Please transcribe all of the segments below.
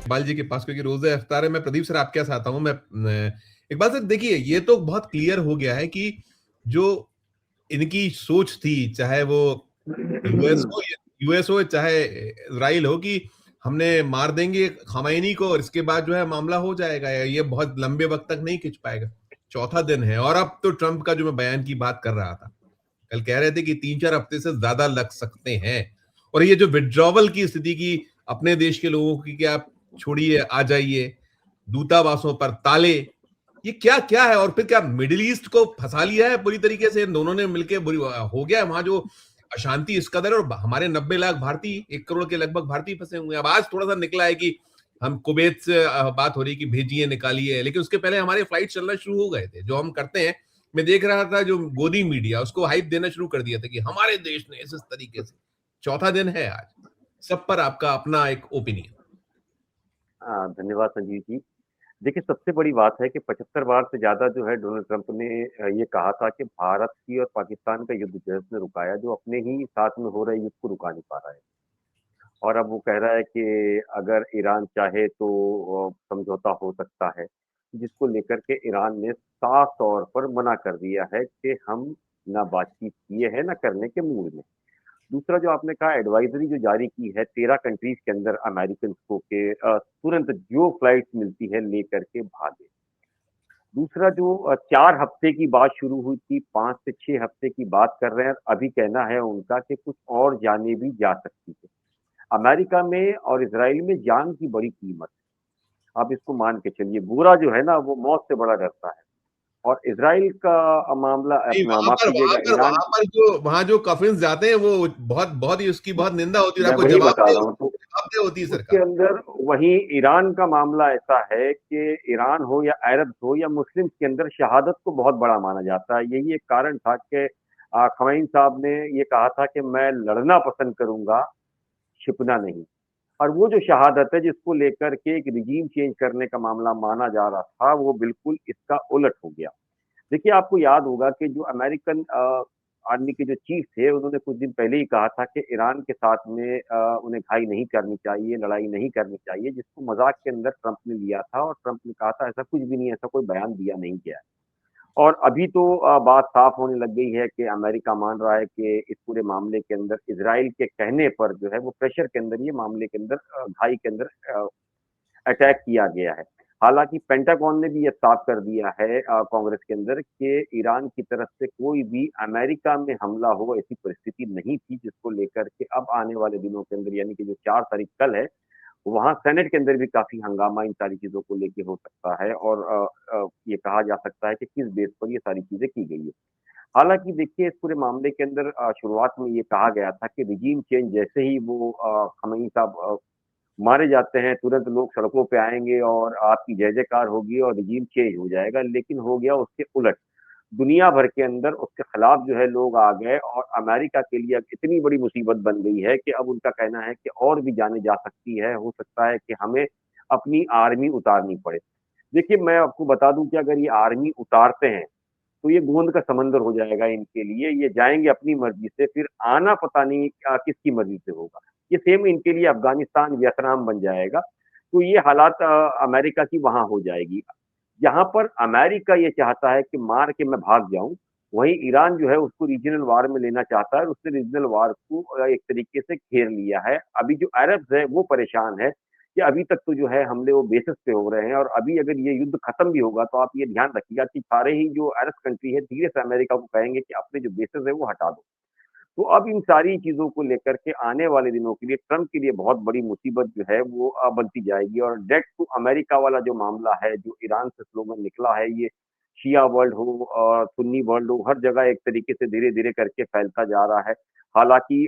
इकबाल जी के पास, क्योंकि रोज़े इफ्तार है। मैं प्रदीप सर आपके साथ आता हूँ। मैं इकबाल सर, देखिए ये तो बहुत क्लियर हो गया है कि जो इनकी सोच थी, चाहे वो यूएस हो यूएस हो चाहे इजराइल हो, कि हमने मार देंगे खमैनी को और इसके बाद जो है मामला हो जाएगा, या ये बहुत लंबे वक्त तक नहीं खिंच पाएगा। चौथा दिन है और अब तो ट्रंप का, जो मैं बयान की बात कर रहा था, कल कह रहे थे कि 3-4 हफ्ते से ज्यादा लग सकते हैं। और ये जो विड्रॉवल की स्थिति की अपने देश के लोगों की, कि आप छोड़िए आ जाइए, दूतावासों पर ताले, ये क्या क्या है? और फिर क्या मिडिल ईस्ट को फंसा लिया है पूरी तरीके से इन दोनों ने मिलकर? बुरी हो गया है वहां जो अशांति इस कदर है, और हमारे 90 लाख भारतीय, 1 करोड़ के लगभग भारतीय फंसे हुए हैं। अब आज थोड़ा सा निकला है कि हम कुवैत से बात हो रही कि भेजिए, निकालिए, लेकिन उसके पहले हमारे फ्लाइट चलना शुरू हो गए थे, जो हम करते हैं। मैं देख रहा था जो गोदी मीडिया उसको हाइप देना शुरू कर दिया था कि हमारे देश ने इस तरीके से। चौथा दिन है आज। सब पर आपका अपना एक ओपिनियन। धन्यवाद संजीव जी। देखिए, सबसे बड़ी बात है कि 75 बार से ज़्यादा जो है डोनाल्ड ट्रंप ने ये कहा था कि भारत की और पाकिस्तान का युद्ध जो है उसने रुकाया, जो अपने ही साथ में हो रहे युद्ध को रुका नहीं पा रहा है। और अब वो कह रहा है कि अगर ईरान चाहे तो समझौता हो सकता है, जिसको लेकर के ईरान ने साफ तौर पर मना कर दिया है कि हम ना बातचीत किए हैं, ना करने के मूड में। दूसरा जो आपने कहा, एडवाइजरी जो जारी की है 13 कंट्रीज के अंदर अमेरिकन को के तुरंत जो फ्लाइट मिलती है लेकर के भागे। दूसरा जो 4 हफ्ते की बात शुरू हुई थी, 5 से 6 हफ्ते की बात कर रहे हैं। अभी कहना है उनका कि कुछ और जाने भी जा सकती है। अमेरिका में और इसराइल में जान की बड़ी कीमत है। आप इसको मान के चलिए, बुरा जो है ना वो मौत से बड़ा डरता है। और इसराइल का मामला, नहीं, अपना माफ कीजिएगा, ईरान। वहां जो कफिन्स जाते हैं, वो बहुत बहुत ही उसकी बहुत निंदा होती है, मैं आपको वही बता रहा हूँ। तो जवाबदेह होती है उसके सरकार। अंदर वहीं ईरान का मामला ऐसा है कि ईरान हो या अरब हो या मुस्लिम के अंदर शहादत को बहुत बड़ा माना जाता है। यही एक कारण था कि खमैनी साहब ने ये कहा था कि मैं लड़ना पसंद करूंगा, छिपना नहीं। और वो जो शहादत है जिसको लेकर के एक रिजीम चेंज करने का मामला माना जा रहा था, वो बिल्कुल इसका उलट हो गया। देखिए, आपको याद होगा कि जो अमेरिकन आर्मी के जो चीफ थे, उन्होंने कुछ दिन पहले ही कहा था कि ईरान के साथ में उन्हें घाई नहीं करनी चाहिए, लड़ाई नहीं करनी चाहिए, जिसको मजाक के अंदर ट्रंप ने लिया था। और ट्रंप ने कहा था ऐसा कुछ भी नहीं है, ऐसा कोई बयान दिया नहीं गया है। और अभी तो बात साफ होने लग गई है कि अमेरिका मान रहा है कि इस पूरे मामले के अंदर इसराइल के कहने पर जो है वो प्रेशर के अंदर, ये मामले के अंदर घाई के अंदर अटैक किया गया है। हालांकि पेंटागन ने भी ये साफ कर दिया है कांग्रेस के अंदर कि ईरान की तरफ से कोई भी अमेरिका में हमला हो, ऐसी परिस्थिति नहीं थी, जिसको लेकर के अब आने वाले दिनों के अंदर, यानी कि जो 4 तारीख कल है, वहां सेनेट के अंदर भी काफी हंगामा इन सारी चीजों को लेके हो सकता है। और ये कहा जा सकता है कि किस बेस पर ये सारी चीजें की गई है। हालांकि देखिए, इस पूरे मामले के अंदर शुरुआत में ये कहा गया था कि रिजीम चेंज जैसे ही वो खमैनी साहब मारे जाते हैं, तुरंत लोग सड़कों पे आएंगे और आपकी जय जयकार होगी और रिजीम चेंज हो जाएगा। लेकिन हो गया उसके उलट। दुनिया भर के अंदर उसके खिलाफ जो है लोग आ गए, और अमेरिका के लिए अब इतनी बड़ी मुसीबत बन गई है कि अब उनका कहना है कि और भी जाने जा सकती है, हो सकता है कि हमें अपनी आर्मी उतारनी पड़े। देखिए, मैं आपको बता दूं कि अगर ये आर्मी उतारते हैं तो ये गोंद का समंदर हो जाएगा इनके लिए। ये जाएंगे अपनी मर्जी से, फिर आना पता नहीं किसकी मर्जी से होगा। ये सेम इनके लिए अफगानिस्तान, वियतनाम बन जाएगा। तो ये हालात अमेरिका की वहां हो जाएगी। यहाँ पर अमेरिका ये चाहता है कि मार के मैं भाग जाऊं, वहीं ईरान जो है उसको रीजनल वार में लेना चाहता है, और उसने रीजनल वार को एक तरीके से घेर लिया है। अभी जो अरब्स है वो परेशान है कि अभी तक तो जो है हमले वो बेसिस पे हो रहे हैं, और अभी अगर ये युद्ध खत्म भी होगा तो आप ये ध्यान रखिएगा कि सारे ही जो अरब कंट्री है धीरे से अमेरिका को कहेंगे कि अपने जो बेसिस है वो हटा दो। तो अब इन सारी चीजों को लेकर के आने वाले दिनों के लिए ट्रंप के लिए बहुत बड़ी मुसीबत जो है वो बनती जाएगी। और डेट टू अमेरिका वाला जो मामला है, जो ईरान से स्लोगन निकला है, ये शिया वर्ल्ड हो और सुन्नी वर्ल्ड हो, हर जगह एक तरीके से धीरे धीरे करके फैलता जा रहा है। हालांकि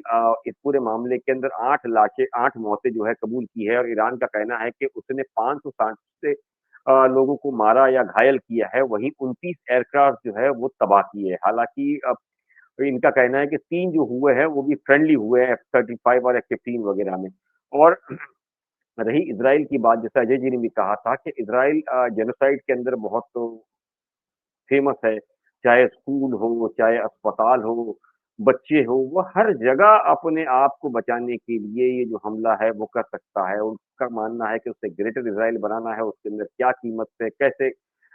इस पूरे मामले के अंदर 8 लाशें, 8 मौतें जो है कबूल की है, और ईरान का कहना है कि उसने 560 से लोगों को मारा या घायल किया है, वहीं 29 एयरक्राफ्ट जो है वो तबाह किए है। हालांकि तो इनका कहना है कि 3 जो हुए हैं वो भी फ्रेंडली हुए हैं, F-35 और F-15 वगैरह में। और रही इसराइल की बात, जैसा अजय जी ने भी कहा था कि इसराइल जेनोसाइड के अंदर बहुत तो फेमस है। चाहे स्कूल हो, चाहे अस्पताल हो, बच्चे हो, वो हर जगह अपने आप को बचाने के लिए ये जो हमला है वो कर सकता है। उनका मानना है कि उसे ग्रेटर इज़राइल बनाना है, उसके अंदर क्या कीमत से कैसे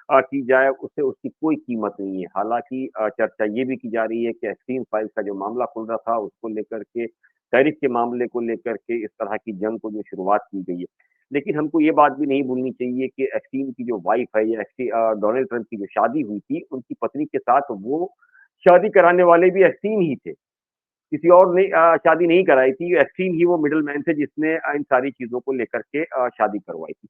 की जाए, उससे उसकी कोई कीमत नहीं है। हालाँकि चर्चा ये भी की जा रही है कि एप्स्टीन फाइल्स का जो मामला खुल रहा था, उसको लेकर के, टैरिफ के मामले को लेकर के इस तरह की जंग को जो शुरुआत की गई है। लेकिन हमको ये बात भी नहीं भूलनी चाहिए कि एप्स्टीन की जो वाइफ़ है, या डोनाल्ड ट्रंप की जो शादी हुई थी, उनकी पत्नी के साथ वो शादी कराने वाले भी एप्स्टीन ही थे। किसी और ने शादी नहीं कराई थी, एप्स्टीन ही वो मिडलमैन थे जिसने इन सारी चीज़ों को लेकर के शादी करवाई थी।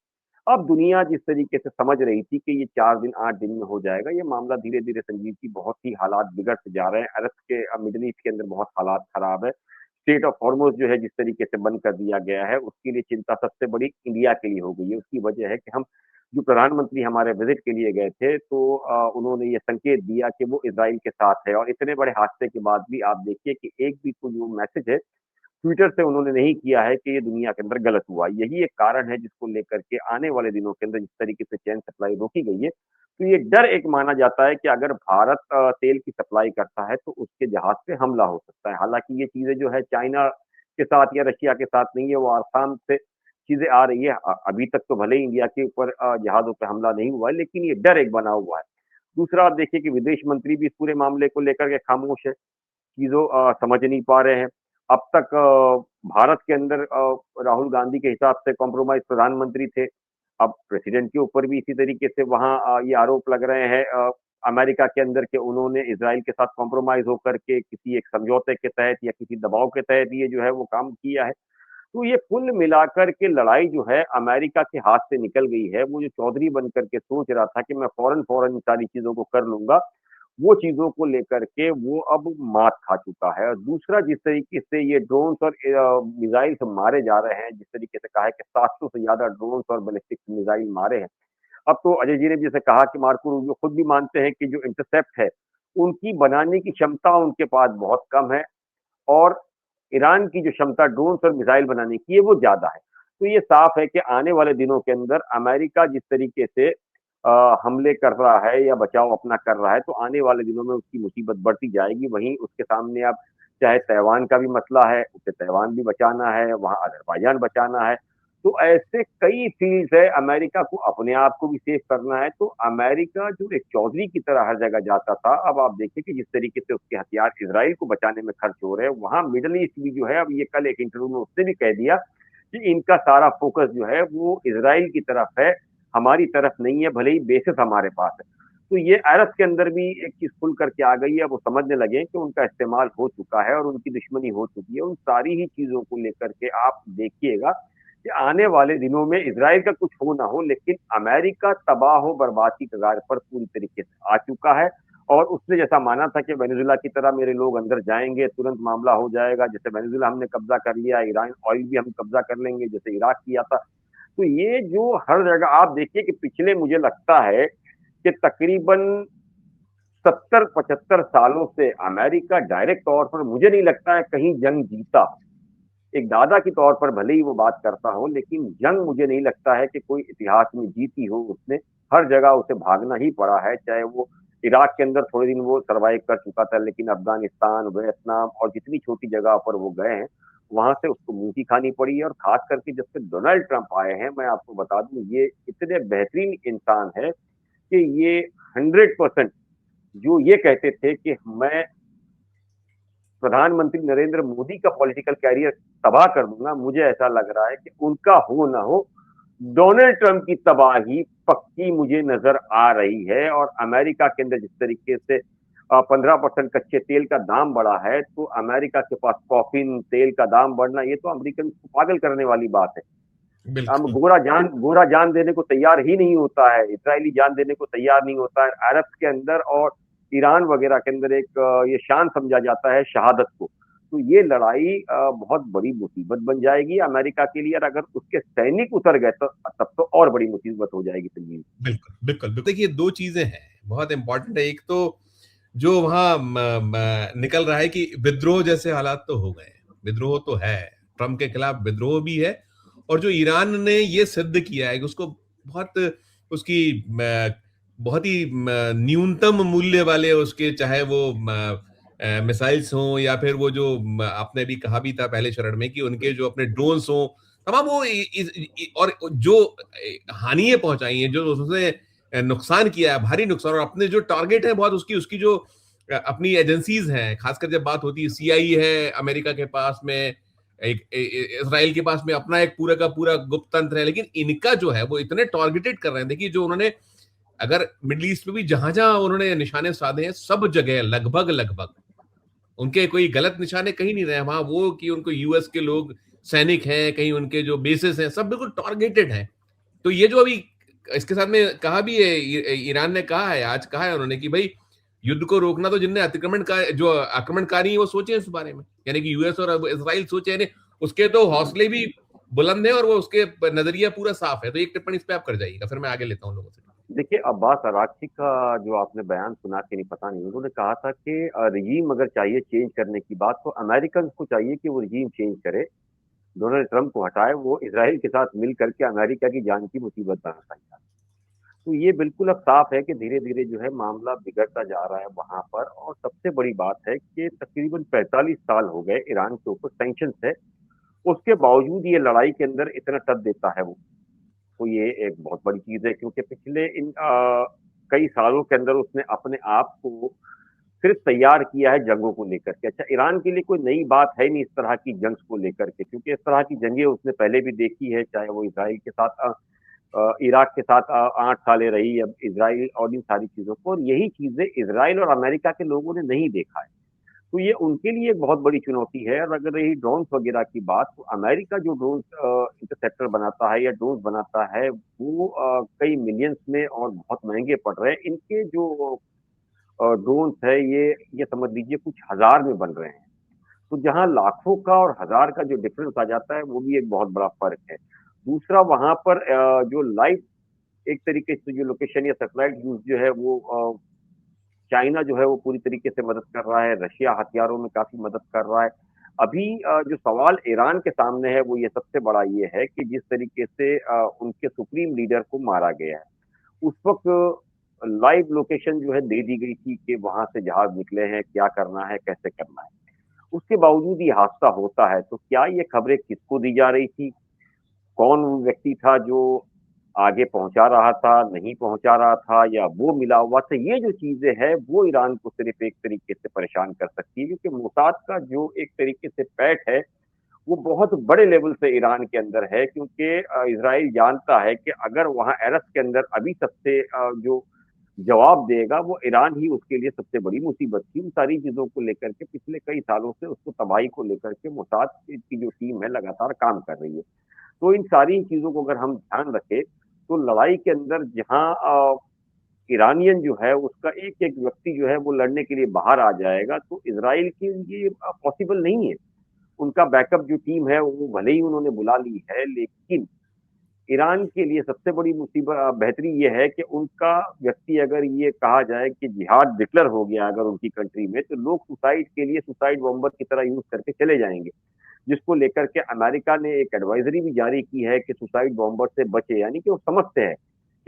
अब दुनिया जिस तरीके से समझ रही थी कि ये 4 दिन, 8 दिन में हो जाएगा, ये मामला धीरे-धीरे संजीव जी बहुत ही हालात बिगड़ते जा रहे हैं। अरब के मिडल ईस्ट के अंदर बहुत हालात खराब है। स्ट्रेट ऑफ हॉर्मुज़ जो है जिस तरीके से बंद कर दिया गया है, उसके लिए चिंता सबसे बड़ी इंडिया के लिए हो गई है। उसकी वजह है कि हम जो प्रधानमंत्री हमारे विज़िट के लिए गए थे, तो उन्होंने ये संकेत दिया कि वो इज़राइल के साथ है, और इतने बड़े हादसे के बाद भी आप देखिए कि एक भी कोई जो मैसेज है ट्विटर से उन्होंने नहीं किया है कि ये दुनिया के अंदर गलत हुआ। यही एक कारण है जिसको लेकर के आने वाले दिनों के अंदर जिस तरीके से चैन सप्लाई रोकी गई है, तो ये डर एक माना जाता है कि अगर भारत तेल की सप्लाई करता है तो उसके जहाज पे हमला हो सकता है। हालाँकि ये चीज़ें जो है चाइना के साथ या रशिया के साथ नहीं है, वो आसाम से चीज़ें आ रही है। अभी तक तो भले ही इंडिया के ऊपर जहाज़ों पे हमला नहीं हुआ है, लेकिन ये डर एक बना हुआ है। दूसरा आप देखिए कि विदेश मंत्री भी इस पूरे मामले को लेकर के खामोश है। चीज़ों समझ नहीं पा रहे हैं। अब तक भारत के अंदर राहुल गांधी के हिसाब से कॉम्प्रोमाइज़ प्रधानमंत्री थे। अब प्रेसिडेंट के ऊपर भी इसी तरीके से वहाँ ये आरोप लग रहे हैं अमेरिका के अंदर कि उन्होंने इज़राइल के साथ कॉम्प्रोमाइज़ होकर के किसी एक समझौते के तहत या किसी दबाव के तहत ये जो है वो काम किया है। तो ये कुल मिलाकर के लड़ाई जो है अमेरिका के हाथ से निकल गई है। वो जो चौधरी बन कर के सोच रहा था कि मैं फ़ौरन-फ़ौरन इन सारी चीज़ों को कर लूँगा, वो चीज़ों को लेकर के वो अब मात खा चुका है। और दूसरा जिस तरीके से ये ड्रोन्स और मिसाइल्स मारे जा रहे हैं, जिस तरीके से कहा है कि 700 से ज़्यादा ड्रोन्स और बैलिस्टिक मिसाइल मारे हैं। अब तो अजय जी ने जैसे कहा कि मार्को रूबियो खुद भी मानते हैं कि जो इंटरसेप्ट है, उनकी बनाने की क्षमता उनके पास बहुत कम है, और ईरान की जो क्षमता ड्रोन्स और मिसाइल बनाने की है वो ज़्यादा है। तो ये साफ है कि आने वाले दिनों के अंदर अमेरिका जिस तरीके से हमले कर रहा है या बचाव अपना कर रहा है, तो आने वाले दिनों में उसकी मुसीबत बढ़ती जाएगी। वहीं उसके सामने अब चाहे तैवान का भी मसला है, उसे तैवान भी बचाना है, वहाँ अज़रबैजान बचाना है। तो ऐसे कई फील्ड्स है, अमेरिका को अपने आप को भी सेफ करना है। तो अमेरिका जो एक चौधरी की तरह हर जगह जाता था, अब आप देखिए कि जिस तरीके से उसके हथियार इज़राइल को बचाने में खर्च हो रहे हैं, वहाँ मिडल ईस्ट भी जो है, अब ये कल एक इंटरव्यू में उसने भी कह दिया कि इनका सारा फोकस जो है वो इज़राइल की तरफ है, हमारी तरफ नहीं है, भले ही बेसिस हमारे पास है। तो ये अरब के अंदर भी एक चीज़ खुल करके आ गई है, वो समझने लगे हैं कि उनका इस्तेमाल हो चुका है और उनकी दुश्मनी हो चुकी है। उन सारी ही चीज़ों को लेकर के आप देखिएगा कि आने वाले दिनों में इज़राइल का कुछ हो ना हो, लेकिन अमेरिका तबाह हो बर्बाद की कगार पर पूरी तरीके से आ चुका है। और उसने जैसा माना था कि वेनेजुएला की तरह मेरे लोग अंदर जाएँगे, तुरंत मामला हो जाएगा, जैसे वेनेजुएला हमने कब्ज़ा कर लिया, ईरान ऑयल भी हम कब्ज़ा कर लेंगे, जैसे इराक किया था। तो ये जो हर जगह आप देखिए कि पिछले मुझे लगता है कि तकरीबन 70-75 सालों से अमेरिका डायरेक्ट तौर पर मुझे नहीं लगता है कहीं जंग जीता। एक दादा के तौर पर भले ही वो बात करता हो, लेकिन जंग मुझे नहीं लगता है कि कोई इतिहास में जीती हो उसने। हर जगह उसे भागना ही पड़ा है, चाहे वो इराक के अंदर थोड़े दिन वो सर्वाइव कर चुका था, लेकिन अफ़गानिस्तान, वियतनाम और जितनी छोटी जगह पर वो गए हैं, वहाँ से उसको मुँह की खानी पड़ी है। और ख़ास करके जब से डोनाल्ड ट्रंप आए हैं, मैं आपको बता दूँ ये इतने बेहतरीन इंसान है कि ये 100% जो ये कहते थे कि मैं प्रधानमंत्री नरेंद्र मोदी का पॉलिटिकल कैरियर तबाह कर दूंगा, मुझे ऐसा लग रहा है कि उनका हो ना हो, डोनाल्ड ट्रंप की तबाही पक्की मुझे नजर आ रही है। और अमेरिका के अंदर जिस तरीके से 15% कच्चे तेल का दाम बढ़ा है, तो अमेरिका के पास कॉफिन तेल का दाम बढ़ना, ये तो अमेरिकन को पागल करने वाली बात है। हम बिल्कुल। गोरा जान देने को तैयार ही नहीं होता है, इसराइली जान देने को तैयार नहीं होता है। अरब के अंदर और ईरान वगैरह के अंदर एक ये शान समझा जाता है शहादत को। तो ये लड़ाई बहुत बड़ी मुसीबत बन जाएगी अमेरिका के लिए, और अगर उसके सैनिक उतर गए तो तब तो और बड़ी मुसीबत हो जाएगी संजीव। बिल्कुल, बिल्कुल, बिल्कुल। देखिए 2 चीज़ें हैं, बहुत इम्पोर्टेंट है। एक तो जो वहाँ निकल रहा है कि विद्रोह जैसे हालात तो हो गए। विद्रोह तो है, ट्रंप के खिलाफ विद्रोह भी है, और जो ईरान ने ये सिद्ध किया है कि उसको बहुत उसकी बहुत ही न्यूनतम मूल्य वाले उसके, चाहे वो मिसाइल्स हों या फिर वो जो आपने भी कहा भी था पहले चरण में कि उनके जो अपने ड्रोन्स हों, तमाम वो और जो हानियां पहुंचाई हैं, जो उसने नुकसान किया है, भारी नुकसान, और अपने जो टारगेट है बहुत उसकी उसकी जो अपनी एजेंसीज हैं, खासकर जब बात होती है, सीआई है अमेरिका के पास में, एक इसराइल के पास में अपना एक पूरा का पूरा गुप्त तंत्र है, लेकिन इनका जो है वो इतने टारगेटेड कर रहे हैं। देखिए जो उन्होंने, अगर मिडल ईस्ट में भी जहां जहां उन्होंने निशाने साधे हैं, सब जगह लगभग लगभग उनके कोई गलत निशाने कहीं नहीं रहे वहां, वो कि उनको यूएस के लोग सैनिक हैं, कहीं उनके जो बेसिस हैं, सब बिल्कुल टारगेटेड हैं। तो ये जो अभी इसके साथ में कहा भी है, ईरान ने कहा है, आज कहा है उन्होंने कि भाई युद्ध को रोकना तो जिनने अतिक्रमण का जो आक्रमणकारी है वो सोचे इस बारे में, यानी कि यूएस और इसराइल सोचे, यानी उसके तो हौसले भी बुलंद है और वो उसके नजरिया पूरा साफ है। तो एक टिप्पणी इस पे आप कर जाइएगा, फिर मैं आगे लेता हूँ लोगों से। देखिए, अब्बास अराक्ची का जो आपने बयान सुना कि नहीं पता नहीं, उन्होंने कहा था कि रिजीम अगर चाहिए चेंज करने की बात, तो अमेरिकन को चाहिए कि वो रिजीम चेंज करे, डोनाल्ड ट्रंप को हटाए, वो इजराइल के साथ मिल करके अमेरिका की जान की मुसीबत बना सकता है। तो ये बिल्कुल अब साफ है कि धीरे धीरे जो है मामला बिगड़ता जा रहा है वहां पर। और सबसे बड़ी बात है कि तकरीबन 45 साल हो गए ईरान के ऊपर सैंक्शन है, उसके बावजूद ये लड़ाई के अंदर इतना टफ देता है वो। तो ये एक बहुत बड़ी चीज है, क्योंकि पिछले इन कई सालों के अंदर उसने अपने आप को सिर्फ तैयार किया है जंगों को लेकर के। अच्छा, ईरान के लिए कोई नई बात है नहीं इस तरह की जंग को लेकर के, क्योंकि इस तरह की जंगें उसने पहले भी देखी है, चाहे वो इसराइल के साथ, इराक के साथ 8 सालें रही, अब इसराइल और इन सारी चीजों को। और यही चीजें इसराइल और अमेरिका के लोगों ने नहीं देखा है, तो ये उनके लिए एक बहुत बड़ी चुनौती है। और अगर रही ड्रोन्स वगैरह की बात, तो अमेरिका जो ड्रोन्स इंटरसेप्टर बनाता है या ड्रोन्स बनाता है, वो कई मिलियंस में और बहुत महंगे पड़ रहे हैं। इनके जो ड्रोन्स है, ये समझ लीजिए कुछ हजार में बन रहे हैं। तो जहां लाखों का और हजार का जो डिफरेंस आ जाता है, वो भी एक बहुत बड़ा फर्क है। दूसरा, वहां पर जो लाइव एक तरीके से जो लोकेशन या सैटेलाइट यूज जो है वो चाइना जो है वो पूरी तरीके से मदद कर रहा है, रशिया हथियारों में काफी मदद कर रहा है। अभी जो सवाल ईरान के सामने है वो ये सबसे बड़ा ये है कि जिस तरीके से उनके सुप्रीम लीडर को मारा गया है, उस वक्त लाइव लोकेशन जो है दे दी गई थी कि वहां से जहाज निकले हैं, क्या करना है, कैसे करना है। उसके बावजूद ये हादसा होता है, तो क्या ये खबरें किसको दी जा रही थी, कौन वो व्यक्ति था जो आगे पहुंचा रहा था, नहीं पहुंचा रहा था, या वो मिला हुआ था, ये जो चीजें हैं वो ईरान को सिर्फ एक तरीके से परेशान कर सकती है। क्योंकि मोसाद का जो एक तरीके से पैठ है, वो बहुत बड़े लेवल से ईरान के अंदर है। क्योंकि इसराइल जानता है कि अगर वहां एरस के अंदर अभी सबसे जो जवाब देगा, वो ईरान ही उसके लिए सबसे बड़ी मुसीबत थी। उन सारी चीजों को लेकर के पिछले कई सालों से उसको तबाही को लेकर के मोसाद की जो टीम है लगातार काम कर रही है। तो इन सारी चीजों को अगर हम ध्यान रखें, तो लड़ाई के अंदर जहां ईरानियन जो है उसका एक एक व्यक्ति जो है वो लड़ने के लिए बाहर आ जाएगा, तो इसराइल के लिए पॉसिबल नहीं है। उनका बैकअप जो टीम है वो भले ही उन्होंने बुला ली है, लेकिन ईरान के लिए सबसे बड़ी मुसीबत बेहतरी ये है कि उनका व्यक्ति, अगर ये कहा जाए कि जिहाद डिक्लेयर हो गया अगर उनकी कंट्री में, तो लोग सुसाइड के लिए सुसाइड बॉम्बर की तरह यूज करके चले जाएंगे। जिसको लेकर के अमेरिका ने एक एडवाइजरी भी जारी की है कि सुसाइड बॉम्बर से बचे, यानी कि वो समझते हैं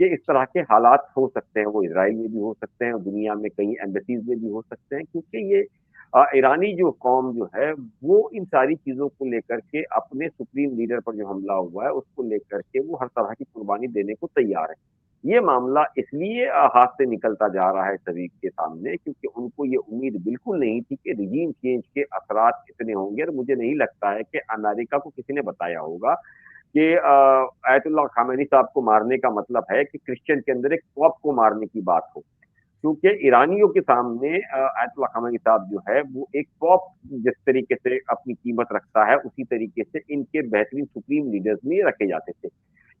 कि इस तरह के हालात हो सकते हैं, वो इसराइल में भी हो सकते हैं और दुनिया में कई एम्बेसीज में भी हो सकते हैं। क्योंकि ये ईरानी जो कौम जो है वो इन सारी चीजों को लेकर के अपने सुप्रीम लीडर पर जो हमला हुआ है उसको लेकर के वो हर तरह की कुर्बानी देने को तैयार है। ये मामला इसलिए हाथ से निकलता जा रहा है सभी के सामने, क्योंकि उनको ये उम्मीद बिल्कुल नहीं थी कि रिजीम चेंज के असरात इतने होंगे। और मुझे नहीं लगता है कि अमेरिका को किसी ने बताया होगा कि आयतुल्लाह खामेनी साहब को मारने का मतलब है कि क्रिश्चियन के अंदर एक पॉप को मारने की बात हो। क्योंकि ईरानियों के सामने आयतुल्लाह खामेनी साहब जो है वो एक पॉप जिस तरीके से अपनी कीमत रखता है, उसी तरीके से इनके बेहतरीन सुप्रीम लीडर्स में रखे जाते थे।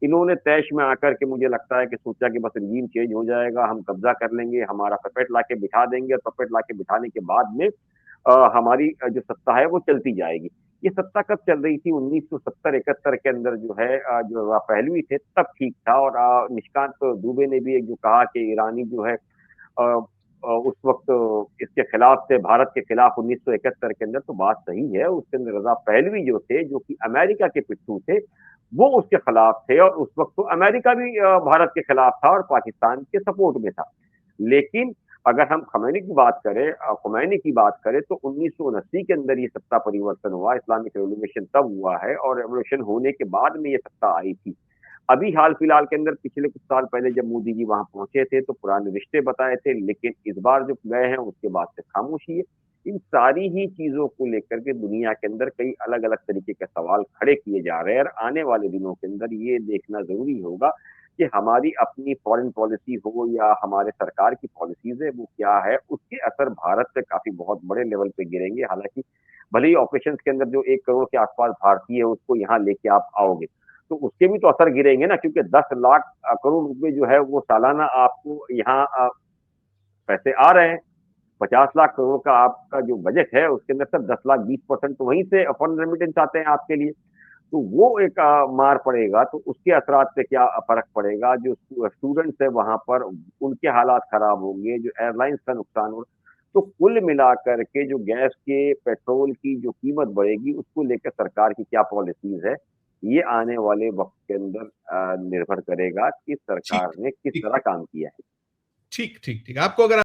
इन्होंने तैश में आकर के मुझे लगता है कि सोचा कि बस रजीम चेंज हो जाएगा, हम कब्जा कर लेंगे, हमारा पपेट ला के बिठा देंगे, और पपेट ला के बिठाने के बाद में हमारी जो सत्ता है वो चलती जाएगी। ये सत्ता कब चल रही थी? 1970-71 के अंदर जो है जो पहलवी थे तब ठीक था। और निशिकांत दुबे ने भी एक जो कहा कि ईरानी जो है उस वक्त इसके खिलाफ थे, भारत के खिलाफ 1971 के अंदर, तो बात सही है। उसके अंदर रजा पहलवी जो थे, जो कि अमेरिका के पिट्ठू थे, वो उसके खिलाफ थे। और उस वक्त तो अमेरिका भी भारत के खिलाफ था और पाकिस्तान के सपोर्ट में था। लेकिन अगर हम खुमैनी की बात करें तो 1979 के अंदर ये सत्ता परिवर्तन हुआ, इस्लामिक रेवोल्यूशन तब हुआ है और रेवोल्यूशन होने के बाद में ये सत्ता आई थी। अभी हाल-फिलहाल के अंदर पिछले कुछ साल पहले जब मोदी जी वहाँ पहुँचे थे, तो पुराने रिश्ते बताए थे, लेकिन इस बार जो गए हैं उसके बाद से खामोशी है। इन सारी ही चीज़ों को लेकर के दुनिया के अंदर कई अलग-अलग तरीके के सवाल खड़े किए जा रहे हैं और आने वाले दिनों के अंदर ये देखना ज़रूरी होगा कि हमारी अपनी फॉरेन पॉलिसी हो या हमारे सरकार की पॉलिसीज़ है वो क्या है, उसके असर भारत पे काफ़ी बहुत बड़े लेवल पे गिरेंगे। हालाँकि भले ही ऑपरेशंस के अंदर जो 1 करोड़ के आस-पास भारतीय है उसको यहाँ लेके आप आओगे, तो उसके भी तो असर गिरेंगे ना, क्योंकि 10 लाख करोड़ रुपए जो है वो सालाना आपको यहाँ पैसे आ रहे हैं। 50 लाख करोड़ का आपका जो बजट है उसके अंदर सिर्फ 10 लाख 20% तो वहीं से फॉरेन रेमिटेंस आते हैं आपके लिए। तो वो एक मार पड़ेगा, तो उसके असरात पे क्या फ़र्क पड़ेगा, जो स्टूडेंट्स है वहाँ पर उनके हालात खराब होंगे, जो एयरलाइंस का नुकसान होगा। तो कुल मिलाकर के जो गैस के, पेट्रोल की जो कीमत बढ़ेगी, उसको लेकर सरकार की क्या पॉलिसीज़ है, ये आने वाले वक़्त के अंदर निर्भर करेगा कि ठीक, सरकार ने किस ठीक, तरह काम किया है। ठीक, ठीक, ठीक। आपको अगर